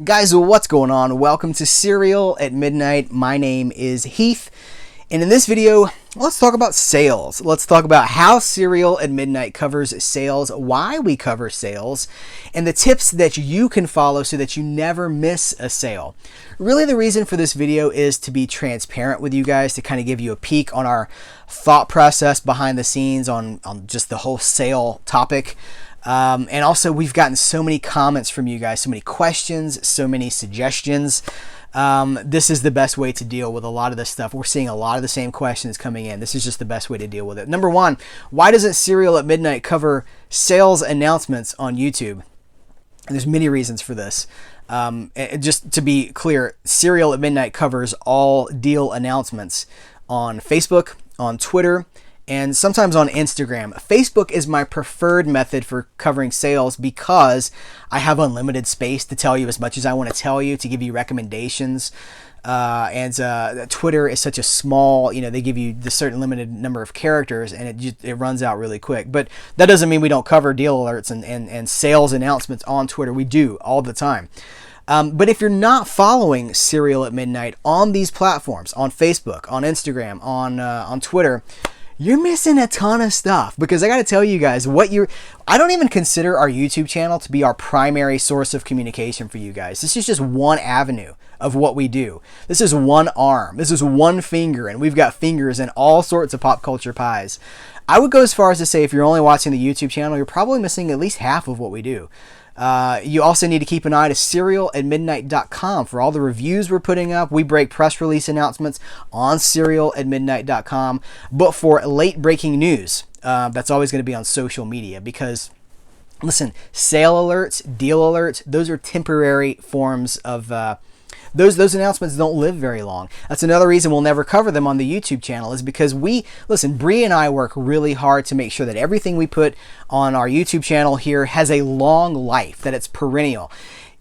Guys, what's going on? Welcome to Cereal at Midnight. My name is Heath, and in this video, let's talk about sales. Let's talk about how Cereal at Midnight covers sales, why we cover sales, and the tips that you can follow so that you never miss a sale. Really, the reason for this video is to be transparent with you guys, to kind of give you a peek on our thought process behind the scenes on just the whole sale topic. And also, we've gotten so many comments from you guys, so many questions, so many suggestions. This is the best way to deal with a lot of this stuff. We're seeing a lot of the same questions coming in. This is just the best way to deal with it. Number one, why doesn't Cereal at Midnight cover sales announcements on YouTube? And there's many reasons for this. Just to be clear, Cereal at Midnight covers all deal announcements on Facebook, on Twitter, and sometimes on Instagram. Facebook is my preferred method for covering sales because I have unlimited space to tell you as much as I want to tell you, to give you recommendations. And Twitter is such a small, they give you the certain limited number of characters, and it runs out really quick. But that doesn't mean we don't cover deal alerts and sales announcements on Twitter. We do all the time. But if you're not following Cereal at Midnight on these platforms, on Facebook, on Instagram, on Twitter, you're missing a ton of stuff, because I got to tell you guys, I don't even consider our YouTube channel to be our primary source of communication for you guys. This is just one avenue of what we do. This is one arm. This is one finger, and we've got fingers in all sorts of pop culture pies. I would go as far as to say if you're only watching the YouTube channel, you're probably missing at least half of what we do. You also need to keep an eye to cerealatmidnight.com for all the reviews we're putting up. We break press release announcements on cerealatmidnight.com. But for late breaking news, that's always going to be on social media, because listen, sale alerts, deal alerts, those are temporary forms of those announcements don't live very long. That's another reason we'll never cover them on the YouTube channel, is because Bree and I work really hard to make sure that everything we put on our YouTube channel here has a long life, that it's perennial.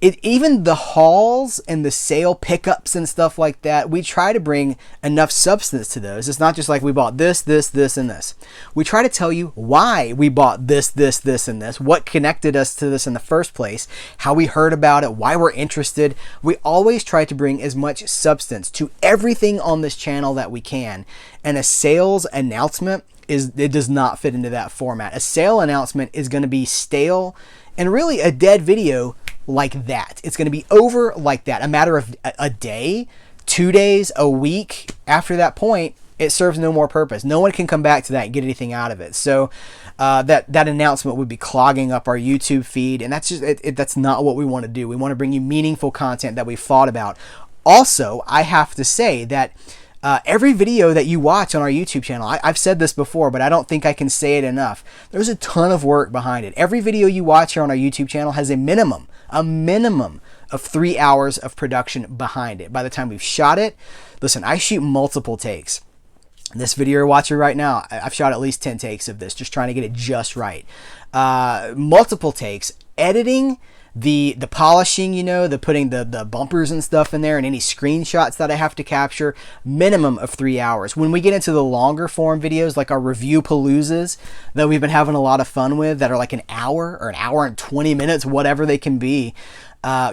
Even the hauls and the sale pickups and stuff like that, we try to bring enough substance to those. It's not just like we bought this, this, this, and this. We try to tell you why we bought this, this, this, and this, what connected us to this in the first place, how we heard about it, why we're interested. We always try to bring as much substance to everything on this channel that we can. And a sales announcement does not fit into that format. A sale announcement is going to be stale and really a dead video like that. It's going to be over like that. A matter of a day, 2 days, a week. After that point, it serves no more purpose. No one can come back to that and get anything out of it. So that announcement would be clogging up our YouTube feed, and that's just that's not what we want to do. We want to bring you meaningful content that we've thought about. Also, I have to say that every video that you watch on our YouTube channel, I've said this before, but I don't think I can say it enough. There's a ton of work behind it. Every video you watch here on our YouTube channel has a minimum of 3 hours of production behind it. By the time we've shot it, listen, I shoot multiple takes. This video you're watching right now, I've shot at least 10 takes of this, just trying to get it just right. Multiple takes, editing, the polishing, the putting the bumpers and stuff in there, and any screenshots that I have to capture, minimum of 3 hours. When we get into the longer form videos, like our review paloozas that we've been having a lot of fun with, that are like an hour or an hour and 20 minutes, whatever they can be,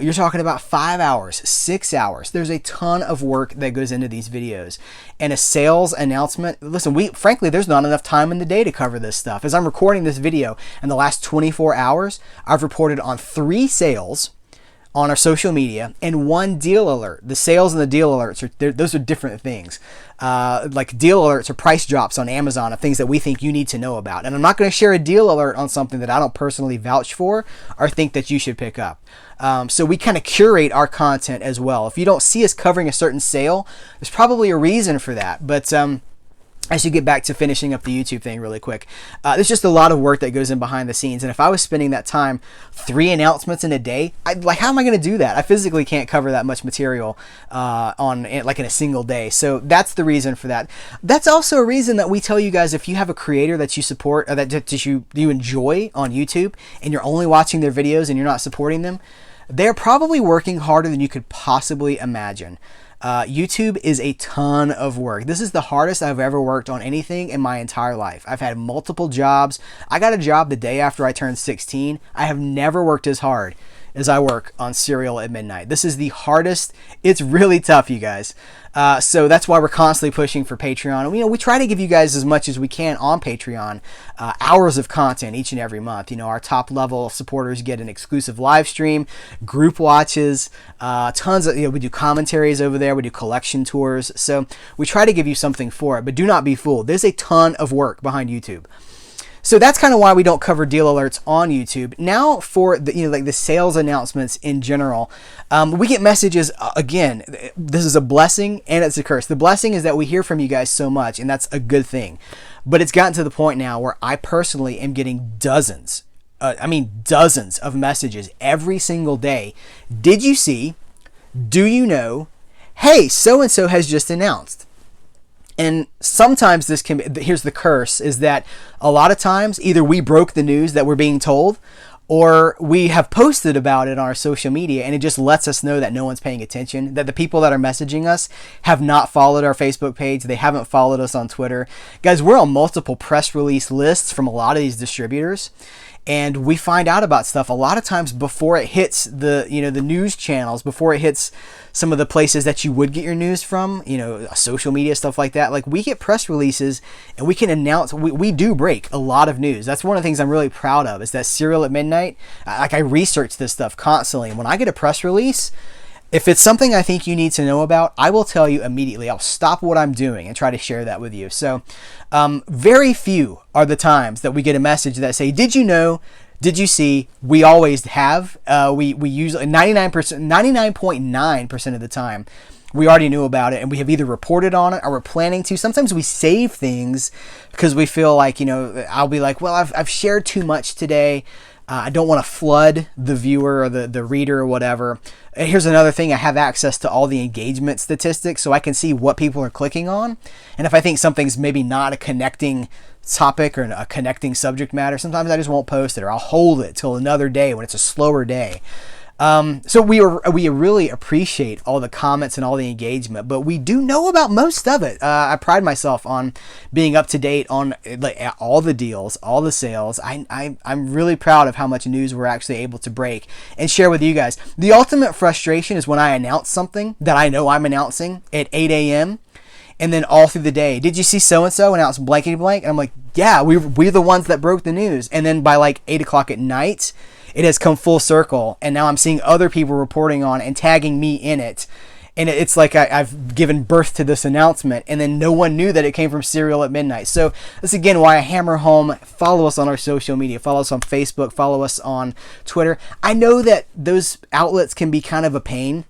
you're talking about 5 hours, 6 hours. There's a ton of work that goes into these videos. And a sales announcement, listen, frankly, there's not enough time in the day to cover this stuff. As I'm recording this video, in the last 24 hours, I've reported on 3 sales on our social media and 1 deal alert. The sales and the deal alerts, those are different things. Like deal alerts are price drops on Amazon of things that we think you need to know about. And I'm not going to share a deal alert on something that I don't personally vouch for or think that you should pick up. So we kind of curate our content as well. If you don't see us covering a certain sale, there's probably a reason for that. But I should get back to finishing up the YouTube thing really quick. There's just a lot of work that goes in behind the scenes. And if I was spending that time, 3 announcements in a day, how am I going to do that? I physically can't cover that much material in a single day. So that's the reason for that. That's also a reason that we tell you guys, if you have a creator that you support or that you enjoy on YouTube, and you're only watching their videos and you're not supporting them, they're probably working harder than you could possibly imagine. YouTube is a ton of work. This is the hardest I've ever worked on anything in my entire life. I've had multiple jobs. I got a job the day after I turned 16. I have never worked as hard as I work on Serial at Midnight. This is the hardest. It's really tough, you guys. So that's why we're constantly pushing for Patreon. We try to give you guys as much as we can on Patreon, hours of content each and every month. Our top level supporters get an exclusive live stream, group watches, tons of, we do commentaries over there. We do collection tours. So we try to give you something for it, but do not be fooled. There's a ton of work behind YouTube. So that's kind of why we don't cover deal alerts on YouTube. Now for the, like the sales announcements in general, we get messages, again, this is a blessing and it's a curse. The blessing is that we hear from you guys so much, and that's a good thing. But it's gotten to the point now where I personally am getting dozens of messages every single day. Did you see? Do you know? Hey, so-and-so has just announced. And sometimes this can be, here's the curse, is that a lot of times either we broke the news that we're being told, or we have posted about it on our social media, and it just lets us know that no one's paying attention, that the people that are messaging us have not followed our Facebook page, they haven't followed us on Twitter. Guys, we're on multiple press release lists from a lot of these distributors, and we find out about stuff a lot of times before it hits the news channels, before it hits some of the places that you would get your news from, social media, stuff like that. Like, we get press releases and we can announce, we do break a lot of news. That's one of the things I'm really proud of, is that Serial at Midnight, I research this stuff constantly. And when I get a press release, if it's something I think you need to know about, I will tell you immediately. I'll stop what I'm doing and try to share that with you. So very few are the times that we get a message that say, did you know? Did you see? We always have. We usually 99.9% of the time we already knew about it, and we have either reported on it or we're planning to. Sometimes we save things because we feel like, I'll be like, well, I've shared too much today. I don't want to flood the viewer or the reader or whatever. And here's another thing. I have access to all the engagement statistics, so I can see what people are clicking on. And if I think something's maybe not a connecting topic or a connecting subject matter, sometimes I just won't post it, or I'll hold it till another day when it's a slower day. So we really appreciate all the comments and all the engagement, but we do know about most of it. I pride myself on being up to date on all the deals, all the sales. I'm really proud of how much news we're actually able to break and share with you guys. The ultimate frustration is when I announce something that I know I'm announcing at 8 a.m. and then all through the day, did you see so-and-so announce blankety blank? And I'm like, yeah, we're the ones that broke the news. And then by like 8 o'clock at night, it has come full circle, and now I'm seeing other people reporting on and tagging me in it. And it's like I've given birth to this announcement, and then no one knew that it came from Serial at Midnight. So that's, again, why I hammer home, follow us on our social media, follow us on Facebook, follow us on Twitter. I know that those outlets can be kind of a pain.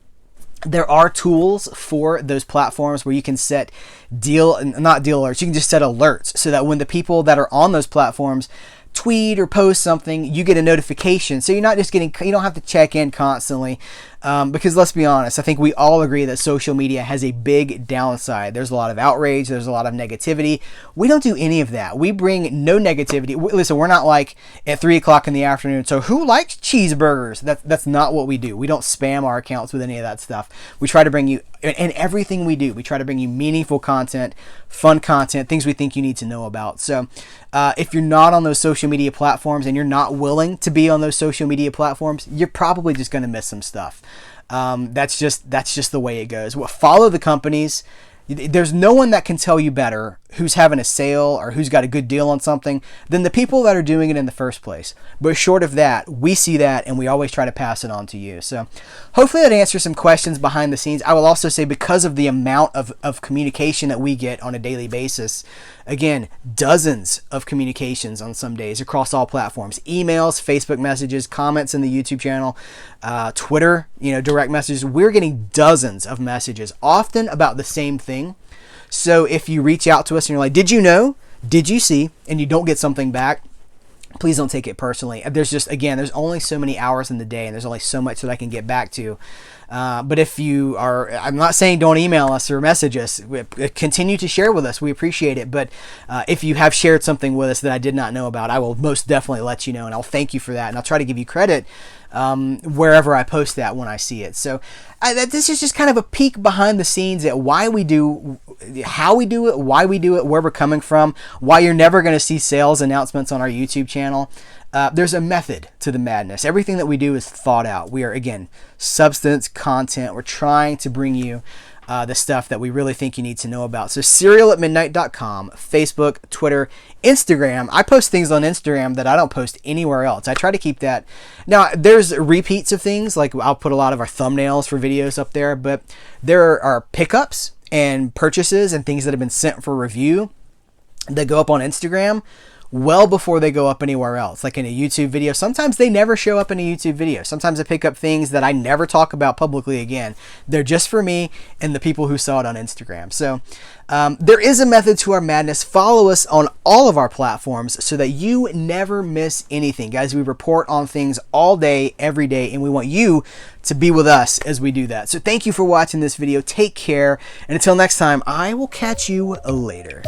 There are tools for those platforms where you can set not deal alerts, you can just set alerts so that when the people that are on those platforms tweet or post something, you get a notification. So you're not just you don't have to check in constantly. Because let's be honest, I think we all agree that social media has a big downside. There's a lot of outrage. There's a lot of negativity. We don't do any of that. We bring no negativity. Listen, we're not like at 3 o'clock in the afternoon, so who likes cheeseburgers? That's not what we do. We don't spam our accounts with any of that stuff. We try to bring you, in everything we do, we try to bring you meaningful content, fun content, things we think you need to know about. So if you're not on those social media platforms and you're not willing to be on those social media platforms, you're probably just going to miss some stuff. That's just the way it goes. Well, follow the companies. There's no one that can tell you better who's having a sale or who's got a good deal on something than the people that are doing it in the first place. But short of that, we see that and we always try to pass it on to you. So hopefully that answers some questions behind the scenes. I will also say, because of the amount of communication that we get on a daily basis, again, dozens of communications on some days across all platforms, emails, Facebook messages, comments in the YouTube channel, Twitter, direct messages. We're getting dozens of messages, often about the same thing. So if you reach out to us and you're like, did you know? Did you see? And you don't get something back, please don't take it personally. There's only so many hours in the day, and there's only so much that I can get back to. But if you are, I'm not saying don't email us or message us. Continue to share with us. We appreciate it. But if you have shared something with us that I did not know about, I will most definitely let you know, and I'll thank you for that. And I'll try to give you credit wherever I post that when I see it. So this is just kind of a peek behind the scenes at why we do, how we do it, why we do it, where we're coming from, why you're never going to see sales announcements on our YouTube channel. There's a method to the madness. Everything that we do is thought out. We are, again, substance, content. We're trying to bring you the stuff that we really think you need to know about. So serialatmidnight.com, Facebook, Twitter, Instagram. I post things on Instagram that I don't post anywhere else. I try to keep that. Now, there's repeats of things, like I'll put a lot of our thumbnails for videos up there, but there are pickups and purchases and things that have been sent for review that go up on Instagram well before they go up anywhere else, like in a YouTube video. Sometimes they never show up in a YouTube video. Sometimes I pick up things that I never talk about publicly again. They're just for me and the people who saw it on Instagram. So there is a method to our madness. Follow us on all of our platforms so that you never miss anything. Guys, we report on things all day, every day, and we want you to be with us as we do that. So thank you for watching this video. Take care. And until next time, I will catch you later.